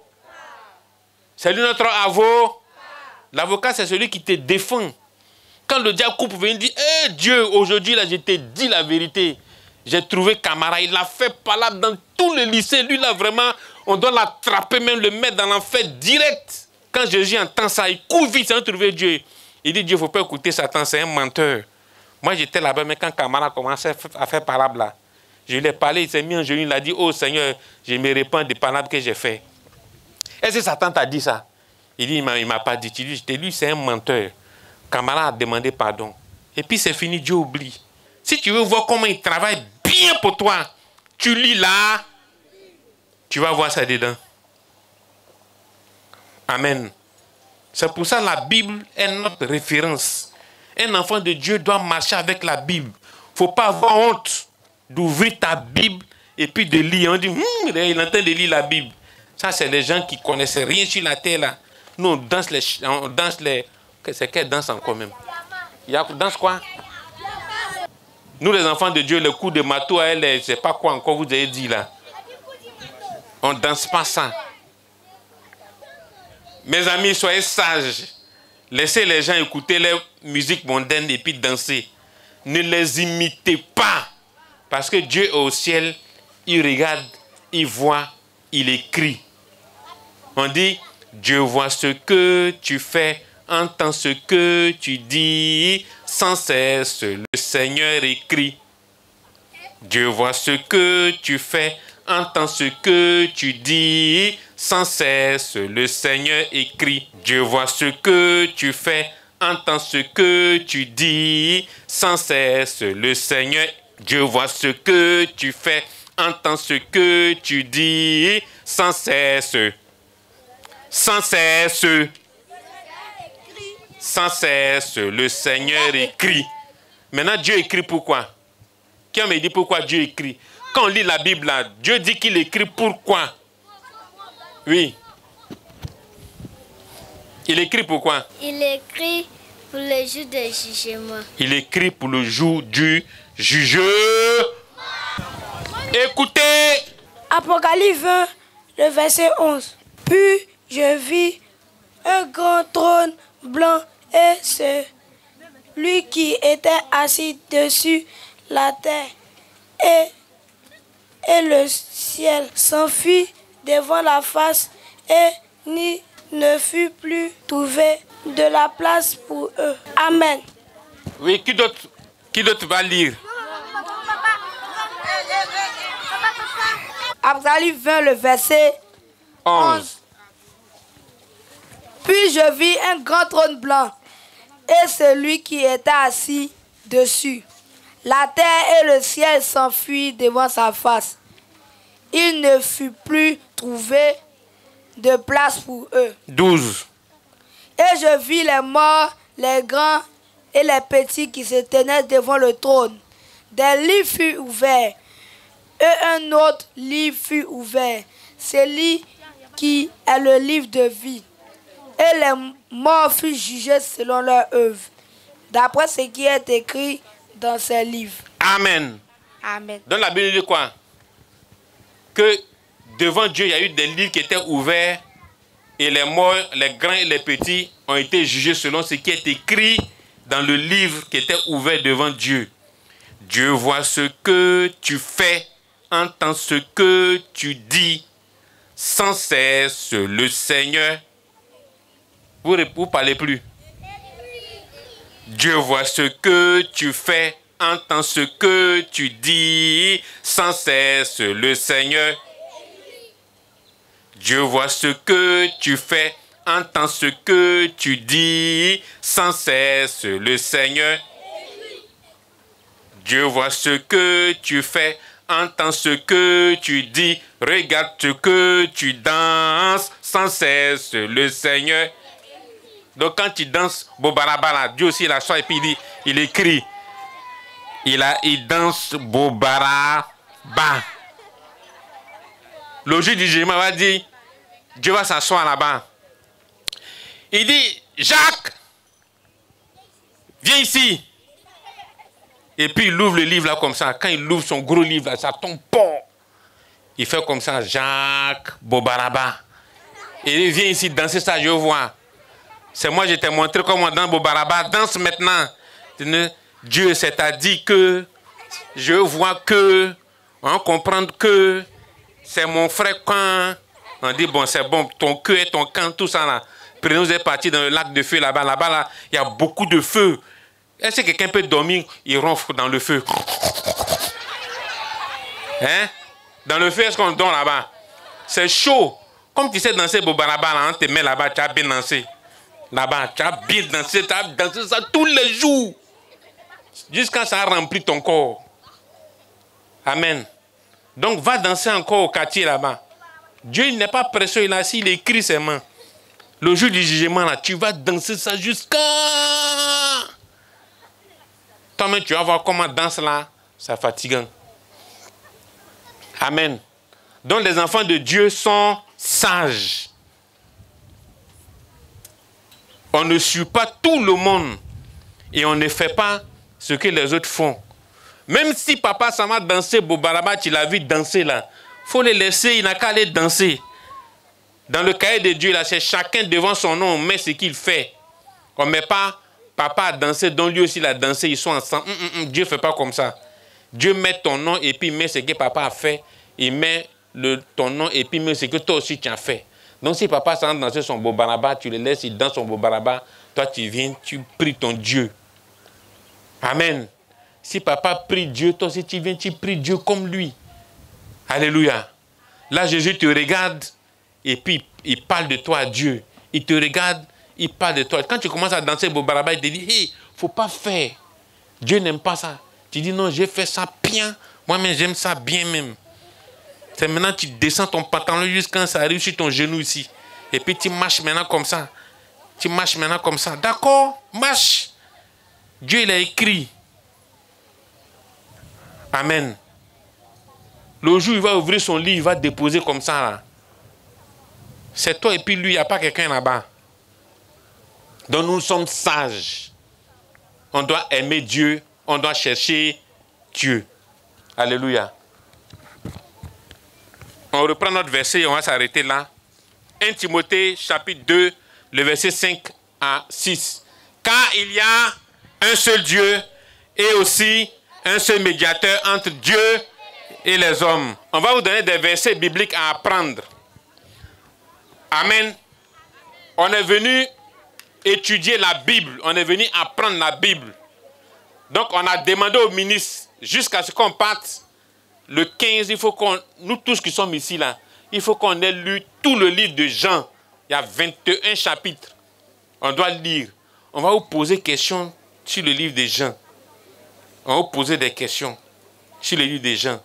C'est lui notre avocat. L'avocat, c'est celui qui te défend. Quand le diable coupe, il dit, hey, Dieu, aujourd'hui, là, je t'ai dit la vérité. J'ai trouvé camarade. Il a fait palabre dans tous les lycées. Lui, là, vraiment, on doit l'attraper, même le mettre dans l'enfer direct. Quand Jésus entend ça, il court vite sans trouver Dieu. Il dit, Dieu, il ne faut pas écouter Satan, c'est un menteur. Moi, j'étais là-bas, mais quand camarade commençait à faire palabre là, je lui ai parlé, il s'est mis en genou, il a dit, oh Seigneur, je me répands des palabres que j'ai fait. Est-ce que Satan t'a dit ça? Il dit, il ne m'a pas dit. Je t'ai dit, c'est un menteur. Camarade a demandé pardon. Et puis c'est fini, Dieu oublie. Si tu veux voir comment il travaille bien pour toi, tu lis là, tu vas voir ça dedans. Amen. C'est pour ça que la Bible est notre référence. Un enfant de Dieu doit marcher avec la Bible. Il ne faut pas avoir honte d'ouvrir ta Bible et puis de lire. On dit, il est en train de lire la Bible. Ça, c'est les gens qui ne connaissent rien sur la terre là. Nous, on danse les... C'est quelle danse encore même? Il y a danse quoi? Nous, les enfants de Dieu, le coup de marteau à elle, je ne sais pas quoi encore vous avez dit là. On ne danse pas ça. Mes amis, soyez sages. Laissez les gens écouter les musiques mondaines et puis danser. Ne les imitez pas. Parce que Dieu est au ciel, il regarde, il voit, il écrit. On dit, Dieu voit ce que tu fais, entend ce que tu dis, sans cesse le Seigneur écrit. Dieu voit ce que tu fais, entend ce que tu dis, sans cesse le Seigneur écrit. Dieu voit ce que tu fais, entend ce que tu dis, sans cesse le Seigneur. Dieu voit ce que tu fais, entend ce que tu dis, sans cesse. Sans cesse. Sans cesse, le Seigneur écrit. Maintenant, Dieu écrit pourquoi? Qui me dit pourquoi Dieu écrit? Quand on lit la Bible, là, Dieu dit qu'il écrit pourquoi? Oui. Il écrit pourquoi? Il écrit pour le jour du jugement. Il écrit pour le jour du jugement. Écoutez. Apocalypse 20, le verset 11. Puis je vis un grand trône blanc et celui qui était assis dessus la terre et le ciel s'enfuit devant la face et n'y ne fut plus trouvé de la place pour eux. Amen. Oui, qui d'autre va lire? Apocalypse 20, le verset 11. Puis je vis un grand trône blanc et celui qui était assis dessus. La terre et le ciel s'enfuirent devant sa face. Il ne fut plus trouvé de place pour eux. 12. Et je vis les morts, les grands et les petits qui se tenaient devant le trône. Des livres furent ouverts. Et un autre livre fut ouvert. Celui qui est le livre de vie. Et les morts furent jugés selon leur œuvre, d'après ce qui est écrit dans ces livres. Amen. Amen. Dans la Bible dit quoi? Que devant Dieu, il y a eu des livres qui étaient ouverts et les morts, les grands et les petits ont été jugés selon ce qui est écrit dans le livre qui était ouvert devant Dieu. Dieu voit ce que tu fais, entend ce que tu dis, sans cesse le Seigneur. Vous parlez plus. Dieu voit ce que tu fais, entend ce que tu dis, sans cesse le Seigneur. Dieu voit ce que tu fais, entend ce que tu dis, sans cesse le Seigneur. Dieu voit ce que tu fais, entend ce que tu dis, regarde ce que tu danses, sans cesse le Seigneur. Donc quand tu danses Bobaraba, Dieu aussi il assoit et puis il écrit. Il danse Bobaraba. Le juge du jugement va dire, Dieu va s'asseoir là-bas. Il dit, Jacques, viens ici. Et puis il ouvre le livre là comme ça. Quand il ouvre son gros livre là, ça tombe. Il fait comme ça, Jacques Bobaraba. Et il vient ici danser ça, je vois. C'est moi, je t'ai montré comment danser Bobaraba. Danse maintenant. Dieu, c'est-à-dire que je vois que, on comprend que c'est mon frère quand on dit, bon, c'est bon, ton cœur et ton camp, tout ça là. Puis nous sommes partis dans le lac de feu là-bas. Là-bas, là, il y a beaucoup de feu. Est-ce que quelqu'un peut dormir? Il ronfle dans le feu. Hein? Dans le feu, est-ce qu'on dort là-bas? C'est chaud. Comme tu sais danser Bobaraba, là, on te met là-bas, tu as bien dansé. Là-bas, tu as bien dansé, tu as dansé ça tous les jours. Jusqu'à ça a rempli ton corps. Amen. Donc, va danser encore au quartier là-bas. Dieu n'est pas pressé, il a assis, il écrit ses mains. Le jour du jugement, là, tu vas danser ça jusqu'à... Toi-même, tu vas voir comment danse là, c'est fatigant. Amen. Donc, les enfants de Dieu sont sages. On ne suit pas tout le monde et on ne fait pas ce que les autres font. Même si papa s'en va danser, Bobaraba, tu l'as vu danser là, il faut les laisser, il n'a qu'à aller danser. Dans le cahier de Dieu, là, c'est chacun devant son nom, on met ce qu'il fait. On ne met pas papa a dansé, donc lui aussi il a dansé, ils sont ensemble. Dieu ne fait pas comme ça. Dieu met ton nom et puis il met ce que papa a fait. Il met ton nom et puis il met ce que toi aussi tu as fait. Donc si papa s'en va danser son Bobaraba, tu le laisses, il danse son Bobaraba, toi tu viens, tu pries ton Dieu. Amen. Si papa prie Dieu, toi aussi tu viens, tu pries Dieu comme lui. Alléluia. Là Jésus te regarde et puis il parle de toi à Dieu. Il te regarde, il parle de toi. Quand tu commences à danser Bobaraba, il te dit, hey, faut pas faire. Dieu n'aime pas ça. Tu dis, non, j'ai fait ça bien. Moi-même, j'aime ça bien même. C'est maintenant tu descends ton pantalon jusqu'à ça arrive sur ton genou ici. Et puis tu marches maintenant comme ça. Tu marches maintenant comme ça. D'accord, marche. Dieu, il a écrit. Amen. Le jour où il va ouvrir son lit, il va déposer comme ça là. C'est toi et puis lui, il n'y a pas quelqu'un là-bas. Donc nous sommes sages. On doit aimer Dieu. On doit chercher Dieu. Alléluia. On reprend notre verset et on va s'arrêter là. 1 Timothée chapitre 2, le verset 5 à 6. Car il y a un seul Dieu et aussi un seul médiateur entre Dieu et les hommes. On va vous donner des versets bibliques à apprendre. Amen. On est venu étudier la Bible. On est venu apprendre la Bible. Donc on a demandé au ministre, jusqu'à ce qu'on parte le 15, il faut qu'on, nous tous qui sommes ici là, il faut qu'on ait lu tout le livre de Jean. Il y a 21 chapitres. On doit lire. On va vous poser des questions sur le livre de Jean. On va vous poser des questions sur le livre de Jean.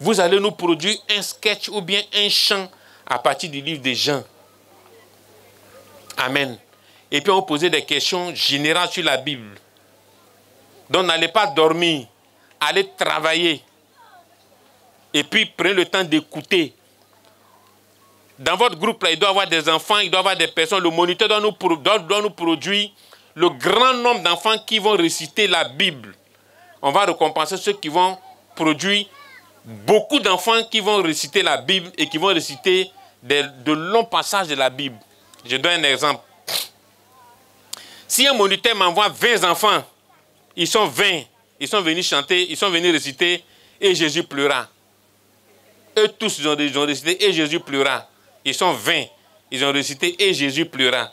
Vous allez nous produire un sketch ou bien un chant à partir du livre de Jean. Amen. Et puis on va vous poser des questions générales sur la Bible. Donc n'allez pas dormir. Allez travailler. Et puis prenez le temps d'écouter. Dans votre groupe, là, il doit y avoir des enfants, il doit y avoir des personnes. Le moniteur doit nous produire le grand nombre d'enfants qui vont réciter la Bible. On va récompenser ceux qui vont produire beaucoup d'enfants qui vont réciter la Bible et qui vont réciter de longs passages de la Bible. Je donne un exemple. Si un moniteur m'envoie 20 enfants, ils sont 20, ils sont venus chanter, ils sont venus réciter et Jésus pleura. Eux tous, ils ont récité et Jésus pleura. Ils sont 20. Ils ont récité et Jésus pleura.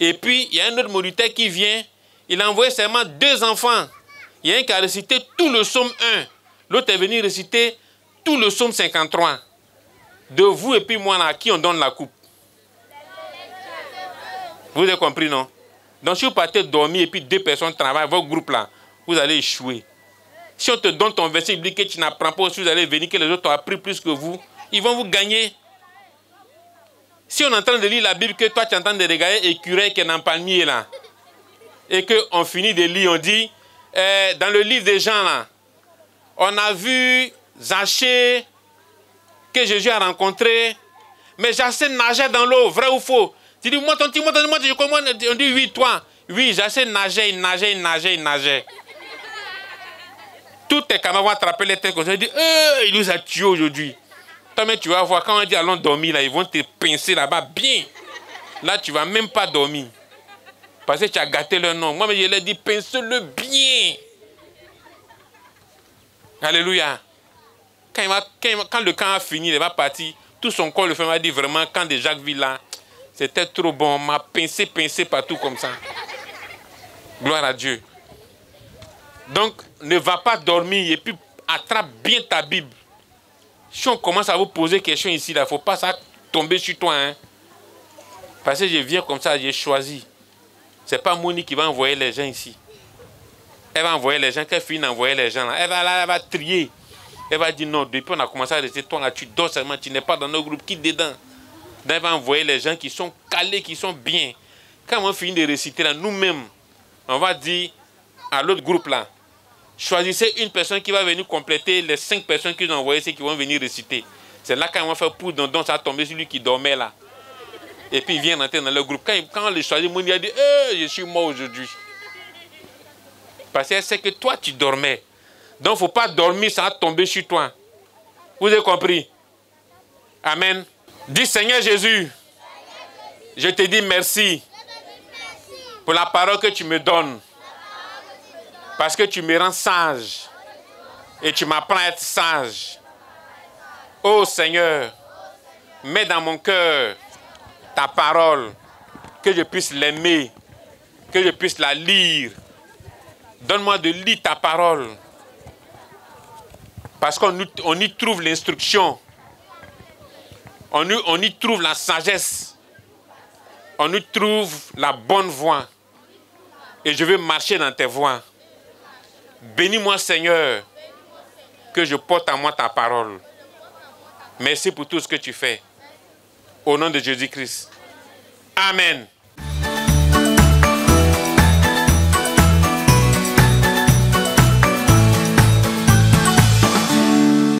Et puis, il y a un autre moniteur qui vient. Il a envoyé seulement 2 enfants. Il y a un qui a récité tout le psaume 1. L'autre est venu réciter tout le psaume 53. De vous et puis moi, là, à qui on donne la coupe? Vous avez compris, non? Donc, si vous partez dormir et puis 2 personnes travaillent, votre groupe là, vous allez échouer. Si on te donne ton verset biblique que tu n'apprends pas, si vous allez venir que les autres ont appris plus que vous, ils vont vous gagner. Si on est en train de lire la Bible, que toi tu es en train de regarder écureuil qui est dans le palmier là, et qu'on finit de lire, on dit, dans le livre des gens là, on a vu Zachée que Jésus a rencontré, mais Zachée nageait dans l'eau, vrai ou faux? Tu dis, moi, je comprends, on dit oui, toi. Oui, Zachée nageait, il nageait. Tous tes camarades vont attraper les têtes comme ça, ils disent, il nous a tués aujourd'hui. Toi-même, tu vas voir, quand on dit allons dormir, là, ils vont te pincer là-bas bien. Là, tu ne vas même pas dormir. Parce que tu as gâté leur nom. Moi, je leur dis, pince-le bien. Alléluia. Quand le camp a fini, il va partir. Tout son corps, le fait, m'a dit vraiment, quand de Jacques vit là, c'était trop bon. On m'a pincé partout comme ça. Gloire à Dieu. Donc, ne va pas dormir et puis attrape bien ta Bible. Si on commence à vous poser des questions ici, il ne faut pas ça tomber sur toi. Hein. Parce que je viens comme ça, j'ai choisi. Ce n'est pas Monique qui va envoyer les gens ici. Elle va envoyer les gens, qu'elle finit d'envoyer les gens là. Elle va trier. Elle va dire non, depuis on a commencé à rester, toi là, tu dors seulement, tu n'es pas dans nos groupes, quitte dedans. Donc elle va envoyer les gens qui sont calés, qui sont bien. Quand on finit de réciter là, nous-mêmes, on va dire à l'autre groupe là, choisissez une personne qui va venir compléter les 5 personnes qu'ils ont envoyées, ceux qui vont venir réciter. C'est là quand on va faire pour donc ça va tomber sur lui qui dormait là. Et puis il vient rentrer dans le groupe. Quand on le choisit, il a dit, je suis mort aujourd'hui. Parce qu'elle sait que toi tu dormais. Donc il ne faut pas dormir, ça va tomber sur toi. Vous avez compris? Amen. Dis Seigneur Jésus, je te dis merci pour la parole que tu me donnes. Parce que tu me rends sage et tu m'apprends à être sage. Oh Seigneur, mets dans mon cœur ta parole, que je puisse l'aimer, que je puisse la lire. Donne-moi de lire ta parole. Parce qu'on y trouve l'instruction. On y trouve la sagesse. On y trouve la bonne voie. Et je veux marcher dans tes voies. Bénis-moi, Seigneur, que je porte en moi ta parole. Merci pour tout ce que tu fais. Au nom de Jésus-Christ. Amen.